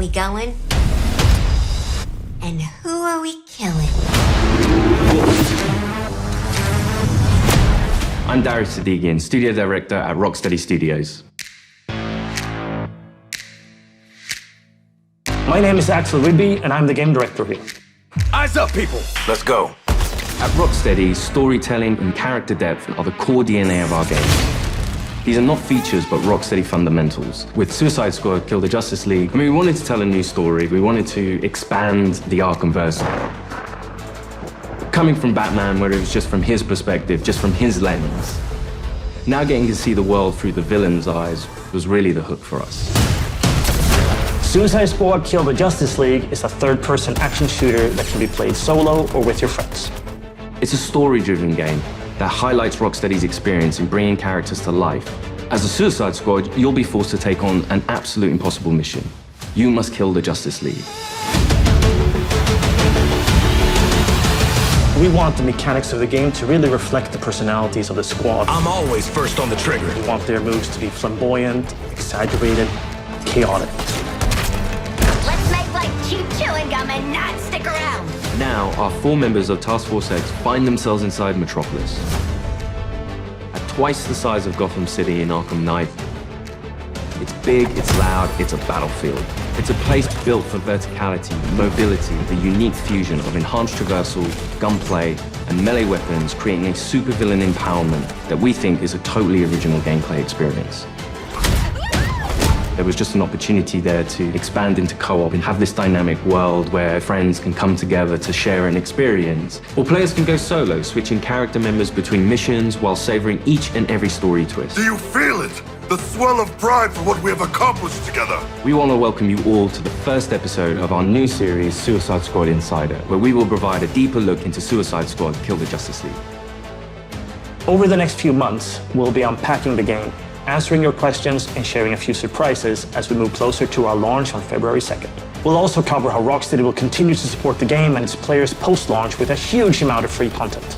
we going? And who are we killing? I'm Darius Sadigian, studio director at Rocksteady Studios. My name is Axel Ribby, and I'm the game director here. Eyes up, people! Let's go. At Rocksteady, storytelling and character depth are the core DNA of our games. These are not features, but Rocksteady fundamentals. With Suicide Squad, Kill the Justice League, we wanted to tell a new story. We wanted to expand the Arkhamverse. Coming from Batman, where it was just from his perspective, just from his lens, now getting to see the world through the villain's eyes was really the hook for us. Suicide Squad Kill the Justice League is a third-person action shooter that can be played solo or with your friends. It's a story-driven game that highlights Rocksteady's experience in bringing characters to life. As a Suicide Squad, you'll be forced to take on an absolute impossible mission. You must kill the Justice League. We want the mechanics of the game to really reflect the personalities of the squad. I'm always first on the trigger. We want their moves to be flamboyant, exaggerated, chaotic. Let's make like cheap chewing gum and not stick around. Now, our 4 members of Task Force X find themselves inside Metrópolis. At twice the size of Gotham City in Arkham Knight, it's big, it's loud, it's a battlefield. It's a place built for verticality, mobility, the unique fusion of enhanced traversal, gunplay, and melee weapons, creating a supervillain empowerment that we think is a totally original gameplay experience. There was just an opportunity there to expand into co-op and have this dynamic world where friends can come together to share an experience. Or players can go solo, switching character members between missions while savoring each and every story twist. Do you feel it? The swell of pride for what we have accomplished together. We want to welcome you all to the first episode of our new series, Suicide Squad Insider, where we will provide a deeper look into Suicide Squad Kill the Justice League. Over the next few months, we'll be unpacking the game, answering your questions, and sharing a few surprises as we move closer to our launch on February 2nd. We'll also cover how Rocksteady will continue to support the game and its players post-launch with a huge amount of free content.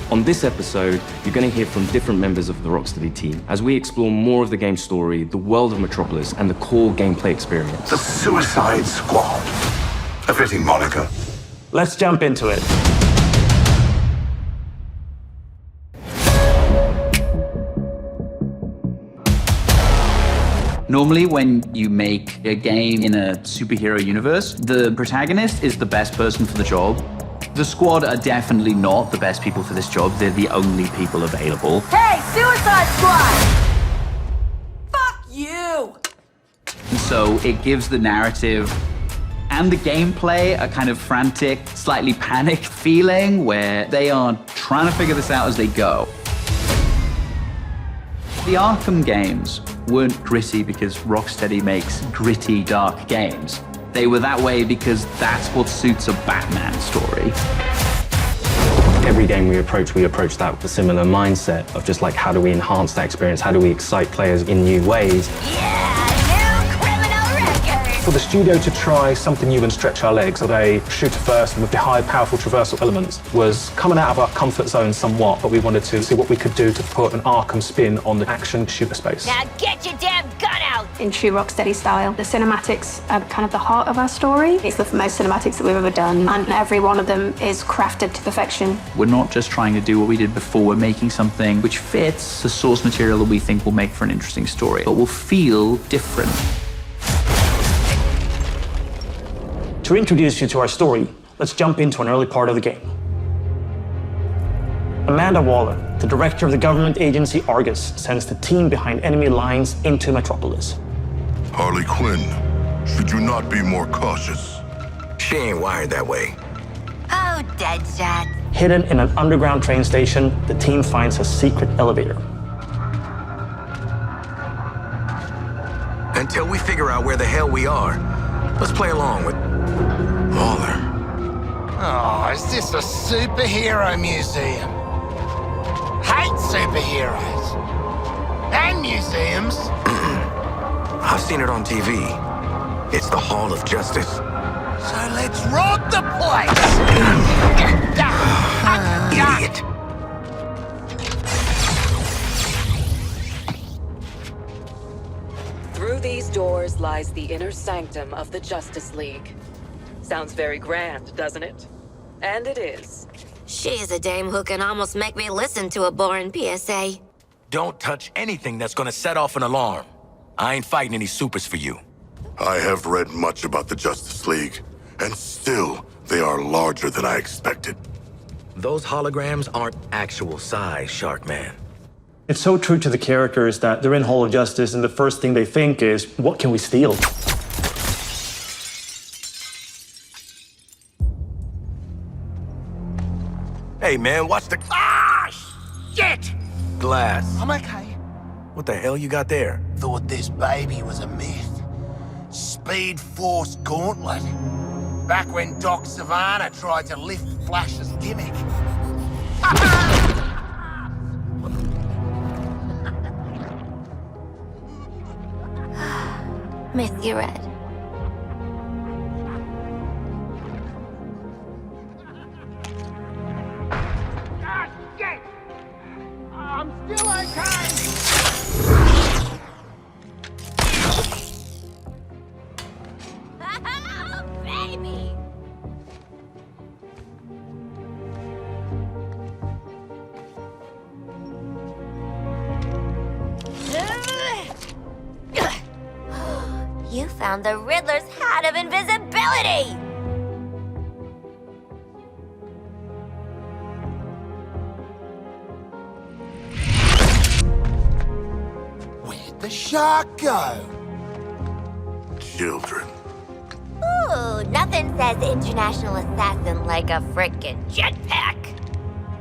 On this episode, you're going to hear from different members of the Rocksteady team as we explore more of the game's story, the world of Metrópolis, and the core gameplay experience. The Suicide Squad. A fitting moniker. Let's jump into it. Normally, when you make a game in a superhero universe, the protagonist is the best person for the job. The squad are definitely not the best people for this job. They're the only people available. Hey, Suicide Squad! Fuck you! And so it gives the narrative and the gameplay a kind of frantic, slightly panicked feeling where they are trying to figure this out as they go. The Arkham games weren't gritty because Rocksteady makes gritty, dark games. They were that way because that's what suits a Batman story. Every game we approach that with a similar mindset of just like, how do we enhance that experience? How do we excite players in new ways? Yeah, new criminal record! For the studio to try something new and stretch our legs, a shooter first with the high, powerful traversal elements was coming out of our comfort zone somewhat, but we wanted to see what we could do to put an Arkham spin on the action shooter space. Now get your damn gun out! In true Rocksteady style, the cinematics are kind of the heart of our story. It's the most cinematics that we've ever done, and every one of them is crafted to perfection. We're not just trying to do what we did before, we're making something which fits the source material that we think will make for an interesting story, but will feel different. To introduce you to our story, let's jump into an early part of the game. Amanda Waller, the director of the government agency Argus, sends the team behind enemy lines into Metrópolis. Harley Quinn, should you not be more cautious? She ain't wired that way. Oh, Deadshot. Hidden in an underground train station, the team finds a secret elevator. Until we figure out where the hell we are, let's play along with Waller. Oh, is this a superhero museum? Hate superheroes. And museums. I've seen it on TV. It's the Hall of Justice. So let's rob the place! Idiot. Through these doors lies the inner sanctum of the Justice League. Sounds very grand, doesn't it? And it is. She's a dame who can almost make me listen to a boring PSA. Don't touch anything that's gonna set off an alarm. I ain't fighting any supers for you. I have read much about the Justice League, and still, they are larger than I expected. Those holograms aren't actual size, Sharkman. It's so true to the characters that they're in Hall of Justice and the first thing they think is, what can we steal? Hey man, watch the... Ah, shit! Glass. I'm okay. What the hell you got there? Thought this baby was a myth. Speed Force Gauntlet. Back when Doc Savannah tried to lift Flash's gimmick. Miss you, Red. Ah, shit! I'm still okay! Oh, baby! You found the Riddler's hat of invisibility! Where'd the shark go? Children. Ooh, nothing says international assassin like a frickin' jetpack.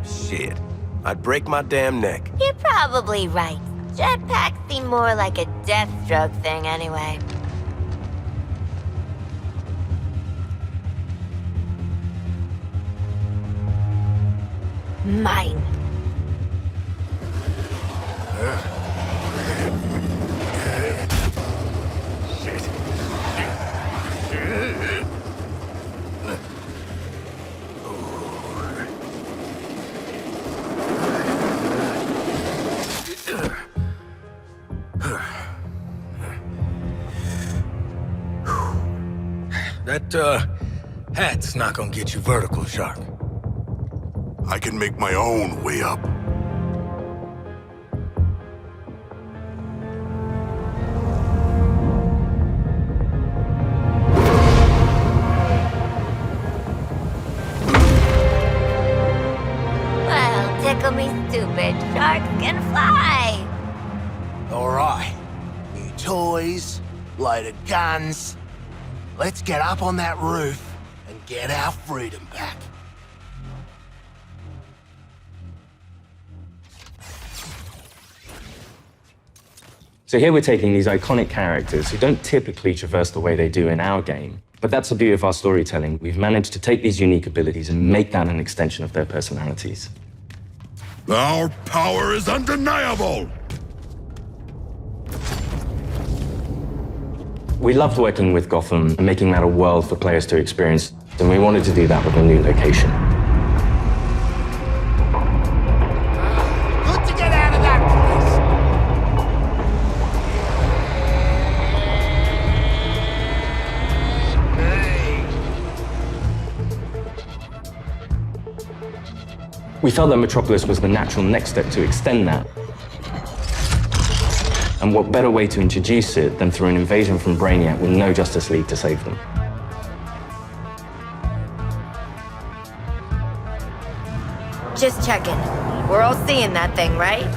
Shit. I'd break my damn neck. You're probably right. Jetpacks seem more like a Deathstroke thing anyway. Mine. That, hat's not gonna get you vertical, Shark. I can make my own way up. Well, tickle me stupid. Sharks can fly. All right. New toys, loaded guns. Let's get up on that roof and get our freedom back. So here we're taking these iconic characters who don't typically traverse the way they do in our game, but that's the beauty of our storytelling. We've managed to take these unique abilities and make that an extension of their personalities. Our power is undeniable! We loved working with Gotham and making that a world for players to experience, and we wanted to do that with a new location. Good to get out of that place. We felt that Metrópolis was the natural next step to extend that. And what better way to introduce it than through an invasion from Brainiac with no Justice League to save them? Just checking. We're all seeing that thing, right?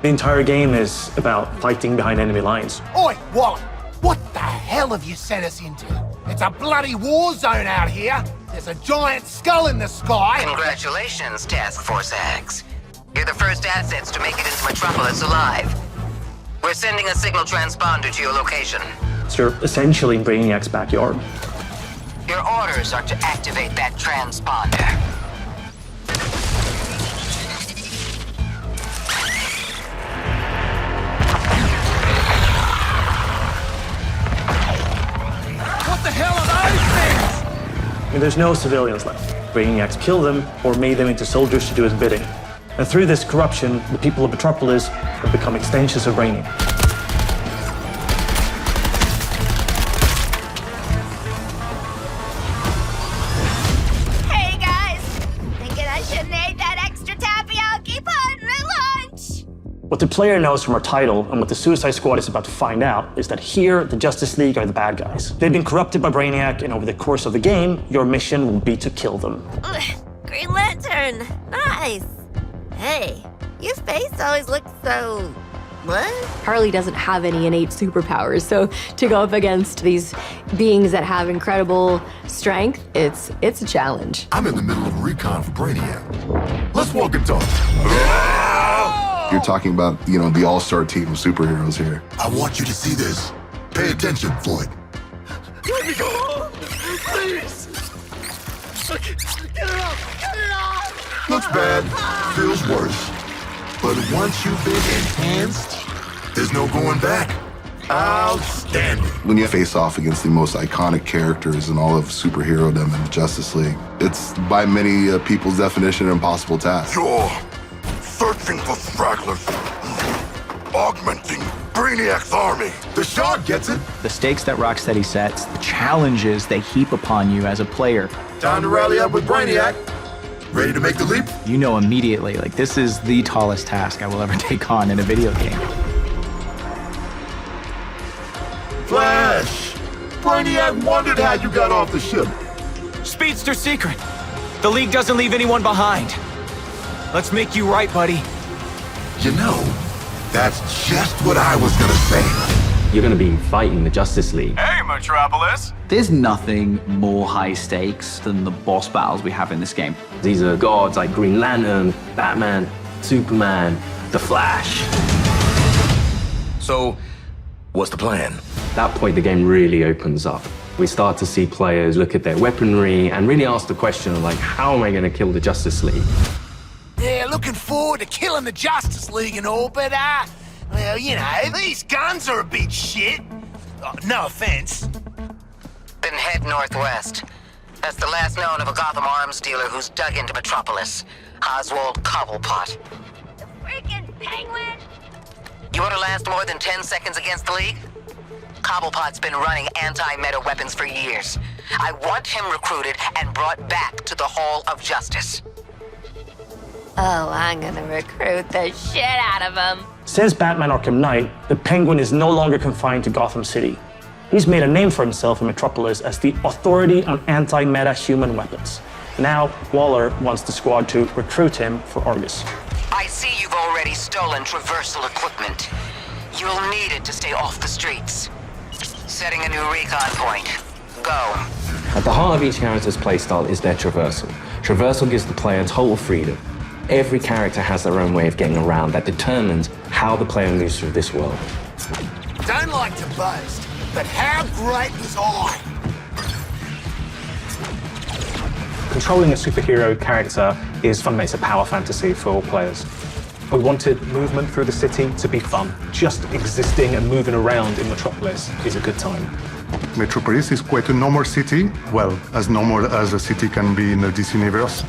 The entire game is about fighting behind enemy lines. Oi, Wally! What the hell have you sent us into? It's a bloody war zone out here. There's a giant skull in the sky. Congratulations, Task Force X. You're the first assets to make it into Metrópolis alive. We're sending a signal transponder to your location. So you're essentially in Brainiac's backyard. Your orders are to activate that transponder. What the hell are those things? And there's no civilians left. Brainiac's killed them or made them into soldiers to do his bidding. And through this corruption, the people of Metrópolis have become extensions of Brainiac. What the player knows from our title and what the Suicide Squad is about to find out is that here, the Justice League are the bad guys. They've been corrupted by Brainiac, and over the course of the game, your mission will be to kill them. Green Lantern! Nice! Hey, your face always looks so... what? Harley doesn't have any innate superpowers, so to go up against these beings that have incredible strength, it's a challenge. I'm in the middle of recon for Brainiac. Let's walk and talk. You're talking about, the all-star team of superheroes here. I want you to see this. Pay attention, Floyd. Let me go! Please! Get it off! Get it off! Looks bad, feels worse. But once you've been enhanced, there's no going back. Outstanding. When you face off against the most iconic characters in all of superhero-dom in the Justice League, it's by many people's definition an impossible task. You're searching for stragglers, augmenting Brainiac's army. The Shard gets it. The stakes that Rocksteady sets, the challenges they heap upon you as a player. Time to rally up with Brainiac. Ready to make the leap? You know immediately, this is the tallest task I will ever take on in a video game. Flash! Brainiac wondered how you got off the ship. Speedster secret. The League doesn't leave anyone behind. Let's make you right, buddy. You know, that's just what I was gonna say. You're gonna be fighting the Justice League. Hey, Metrópolis! There's nothing more high stakes than the boss battles we have in this game. These are gods like Green Lantern, Batman, Superman, The Flash. So, what's the plan? At that point, the game really opens up. We start to see players look at their weaponry and really ask the question of, how am I gonna kill the Justice League? Yeah, looking forward to killing the Justice League and all, but, well, these guns are a bit shit. No offense. Then head northwest. That's the last known of a Gotham arms dealer who's dug into Metrópolis. Oswald Cobblepot. The freaking Penguin! You want to last more than 10 seconds against the League? Cobblepot's been running anti-meta weapons for years. I want him recruited and brought back to the Hall of Justice. Oh, I'm gonna recruit the shit out of him. Since Batman Arkham Knight, the Penguin is no longer confined to Gotham City. He's made a name for himself in Metrópolis as the authority on anti-meta human weapons. Now, Waller wants the squad to recruit him for Argus. I see you've already stolen traversal equipment. You'll need it to stay off the streets. Setting a new recon point. Go. At the heart of each character's playstyle is their traversal. Traversal gives the player total freedom. Every character has their own way of getting around that determines how the player moves through this world. Don't like to boast, but how great was I? Controlling a superhero character is fundamentally a power fantasy for all players. We wanted movement through the city to be fun. Just existing and moving around in Metrópolis is a good time. Metrópolis is quite a normal city. Well, as normal as a city can be in the DC universe.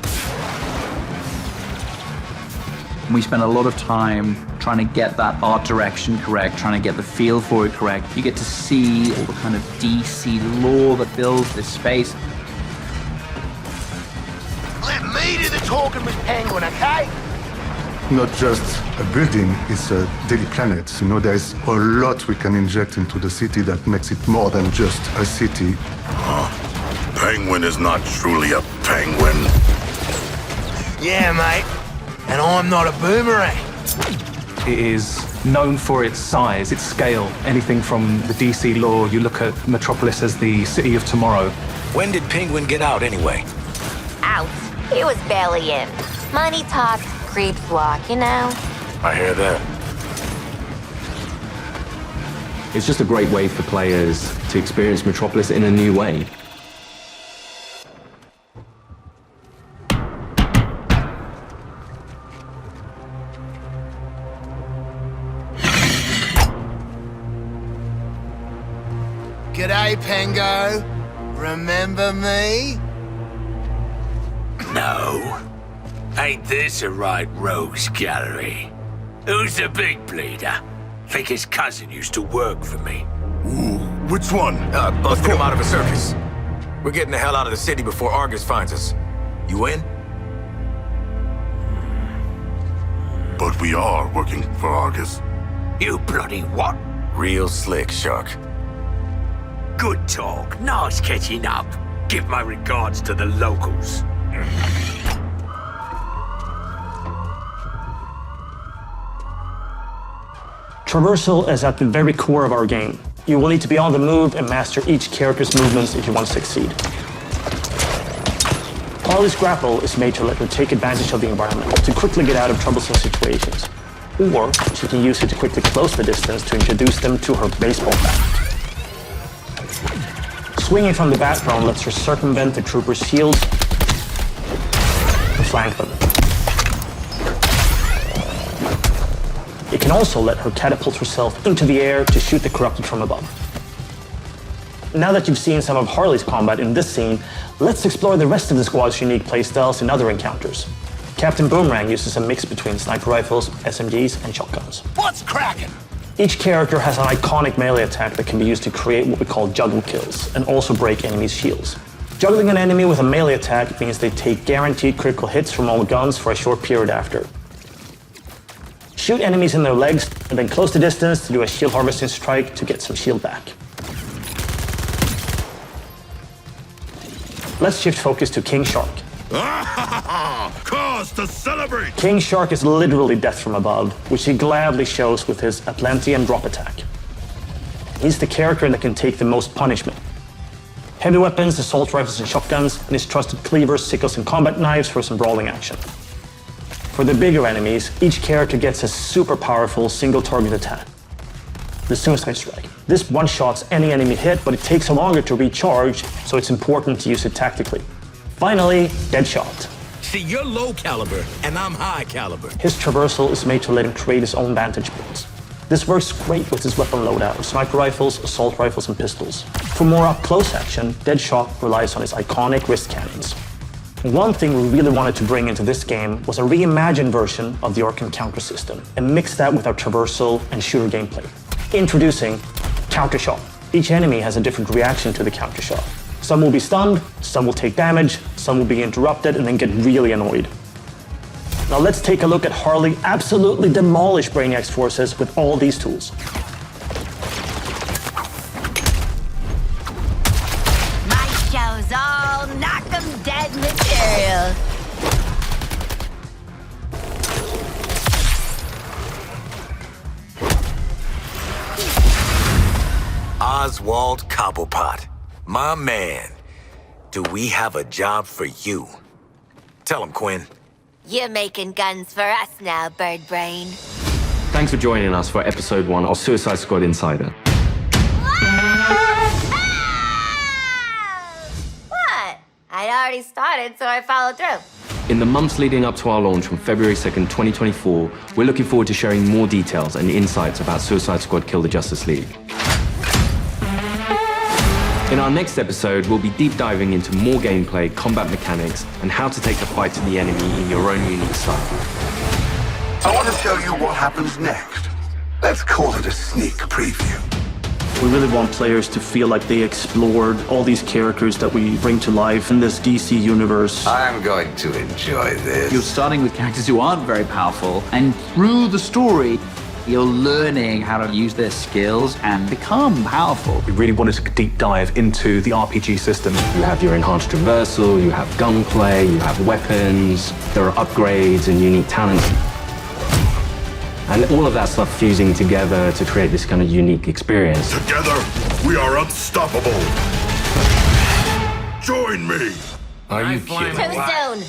We spent a lot of time trying to get that art direction correct, trying to get the feel for it correct. You get to see all the kind of DC lore that builds this space. Let me do the talking with Penguin, okay? Not just a building, it's a daily planet. There's a lot we can inject into the city that makes it more than just a city. Penguin is not truly a penguin. Yeah, mate. And I'm not a boomerang. It is known for its size, its scale. Anything from the DC lore, you look at Metrópolis as the city of tomorrow. When did Penguin get out anyway? Out. He was barely in. Money talks, creeps walk, I hear that. It's just a great way for players to experience Metrópolis in a new way. G'day, Pengo. Remember me? No. Ain't this a right rogues gallery? Who's the big bleeder? Think his cousin used to work for me. Ooh, which one? Let's get him out of a circus. We're getting the hell out of the city before Argus finds us. You in? But we are working for Argus. You bloody what? Real slick, Shark. Good talk. Nice catching up. Give my regards to the locals. Traversal is at the very core of our game. You will need to be on the move and master each character's movements if you want to succeed. Harley's grapple is made to let her take advantage of the environment to quickly get out of troublesome situations. Or she can use it to quickly close the distance to introduce them to her baseball bat. Swinging from the background lets her circumvent the troopers' shields and flank them. It can also let her catapult herself into the air to shoot the corrupted from above. Now that you've seen some of Harley's combat in this scene, let's explore the rest of the squad's unique playstyles in other encounters. Captain Boomerang uses a mix between sniper rifles, SMGs, and shotguns. What's cracking? Each character has an iconic melee attack that can be used to create what we call juggle kills, and also break enemies' shields. Juggling an enemy with a melee attack means they take guaranteed critical hits from all guns for a short period after. Shoot enemies in their legs, and then close the distance to do a shield harvesting strike to get some shield back. Let's shift focus to King Shark. Cause to celebrate! King Shark is literally death from above, which he gladly shows with his Atlantean drop attack. He's the character that can take the most punishment. Heavy weapons, assault rifles and shotguns, and his trusted cleavers, sickles and combat knives for some brawling action. For the bigger enemies, each character gets a super powerful single target attack, the Suicide Strike. This one-shots any enemy hit, but it takes longer to recharge, so it's important to use it tactically. Finally, Deadshot. See, you're low caliber, and I'm high caliber. His traversal is made to let him create his own vantage points. This works great with his weapon loadout of sniper rifles, assault rifles, and pistols. For more up-close action, Deadshot relies on his iconic wrist cannons. One thing we really wanted to bring into this game was a reimagined version of the Arkham counter system, and mix that with our traversal and shooter gameplay. Introducing Counter Shot. Each enemy has a different reaction to the counter shot. Some will be stunned, some will take damage, some will be interrupted and then get really annoyed. Now let's take a look at Harley absolutely demolish Brainiac's forces with all these tools. My show's all knock 'em dead material. Oswald Cobblepot, my man. Do we have a job for you? Tell him, Quinn. You're making guns for us now, Bird Brain. Thanks for joining us for episode 1 of Suicide Squad Insider. What? I'd already started, so I followed through. In the months leading up to our launch from February 2nd, 2024, we're looking forward to sharing more details and insights about Suicide Squad Kill the Justice League. In our next episode, we'll be deep diving into more gameplay, combat mechanics, and how to take the fight to the enemy in your own unique style. I want to show you what happens next. Let's call it a sneak preview. We really want players to feel like they explored all these characters that we bring to life in this DC universe. I'm going to enjoy this. You're starting with characters who aren't very powerful, and through the story, you're learning how to use their skills and become powerful. We really wanted to deep dive into the RPG system. You have your enhanced traversal, you have gunplay, you have weapons, there are upgrades and unique talents. And all of that stuff fusing together to create this kind of unique experience. Together, we are unstoppable. Join me. Are you kidding? To the zone.